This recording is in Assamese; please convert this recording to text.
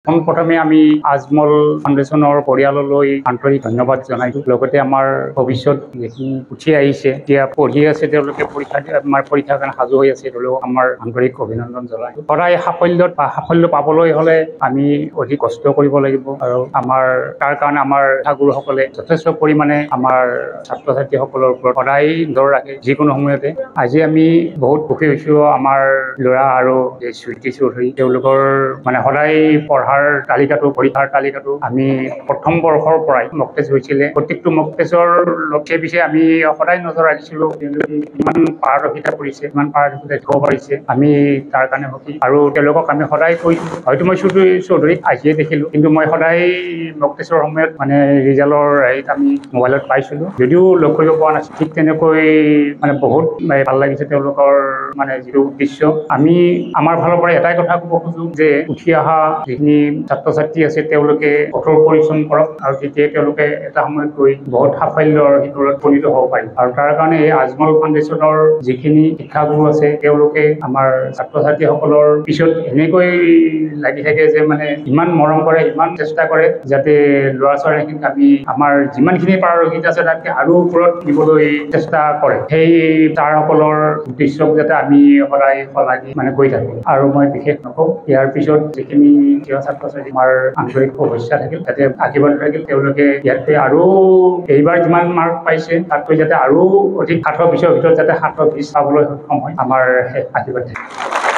প্ৰথমে আমি আজমল ফাউণ্ডেশ্যনৰ পৰিয়াললৈ আন্তৰিক ধন্যবাদ জনাইছোঁ। লগতে আমাৰ ভৱিষ্যত যিখিনি উঠি আহিছে, এতিয়া পঢ়ি আছে, তেওঁলোকে পৰীক্ষাৰ কাৰণে সাজু হৈ আছে, তেওঁলোকক আমাৰ আন্তৰিক অভিনন্দন জনাইছোঁ। সদায় সাফল্য পাবলৈ হ'লে আমি অধিক কষ্ট কৰিব লাগিব আৰু তাৰ কাৰণে আমাৰ শিক্ষাগুৰুসকলে যথেষ্ট পৰিমাণে আমাৰ ছাত্ৰ ছাত্ৰীসকলৰ ওপৰত সদায় নজৰ ৰাখে যিকোনো সময়তে। আজি আমি বহুত সুখী হৈছোঁ, আমাৰ ল'ৰা আৰু স্মৃতি চৌধুৰী তেওঁলোকৰ সদায় পৰীক্ষাৰ তালিকাটো আমি প্ৰথম বৰ্ষৰ পৰাই মক টেষ্ট হৈছিলে। প্ৰত্যেকটো মক টেষ্টৰ লক্ষ্যে পিছে আমি সদায় নজৰ ৰাখিছিলোঁ, তেওঁলোকে কিমান পাৰদৰ্শিতা কৰিছে, কিমান পাৰদৰ্শিতা দেখুৱাব পাৰিছে, আমি তাৰ কাৰণে সুখী। আৰু তেওঁলোকক আমি সদায় কৈছোঁ, হয়তো মই চৌধুৰীক আজিয়ে দেখিলোঁ, কিন্তু মই সদায় মক টেষ্টৰ সময়ত ৰিজাল্টৰ হেৰিত আমি মোবাইলত পাইছিলোঁ, যদিও লগ কৰিব পৰা নাছিলোঁ। ঠিক তেনেকৈ বহুত ভাল লাগিছে তেওঁলোকৰ যিটো উদ্দেশ্য। আমি আমাৰ ফালৰ পৰা এটাই কথা ক'ব খোজোঁ যে উঠি অহা যিখিনি ছাত্ৰ ছাত্ৰী আছে তেওঁলোকে কঠোৰ পৰিশ্ৰম কৰক, আৰু তেতিয়াই তেওঁলোকে এটা সময়ত গৈ বহুত সাফল্যৰ শিখৰত উপনীত হ'ব পাৰিব। আৰু তাৰ কাৰণে এই আজমল ফাউণ্ডেশ্যনৰ যিখিনি শিক্ষাগুৰু আছে তেওঁলোকে আমাৰ ছাত্ৰ ছাত্ৰীসকলৰ পিছত এনেকৈ লাগি থাকে যে ইমান মৰম কৰে, ইমান চেষ্টা কৰে যাতে ল'ৰা ছোৱালীখিনিক আমি আমাৰ যিমানখিনি পাৰদৰ্শিতা আছে তাতকৈ আৰু ওপৰত নিবলৈ চেষ্টা কৰে। সেই ছাৰসকলৰ উদ্দেশ্যক যাতে আমি সদায় শলাগি গৈ থাকোঁ। আৰু মই বিশেষ নকওঁ, ইয়াৰ পিছত যিখিনি ছাত্ৰ ছাত্ৰী আমাৰ আন্তৰিক শুভেচ্ছা থাকিল, যাতে আশীৰ্বাদ থাকিল, তেওঁলোকে ইয়াতকৈ আৰু এইবাৰ যিমান মাৰ্ক পাইছে তাতকৈ যাতে আৰু অধিক 60-20ৰ ভিতৰত যাতে 60-20 পাবলৈ সক্ষম হয়, আমাৰ আশীৰ্বাদ থাকিল।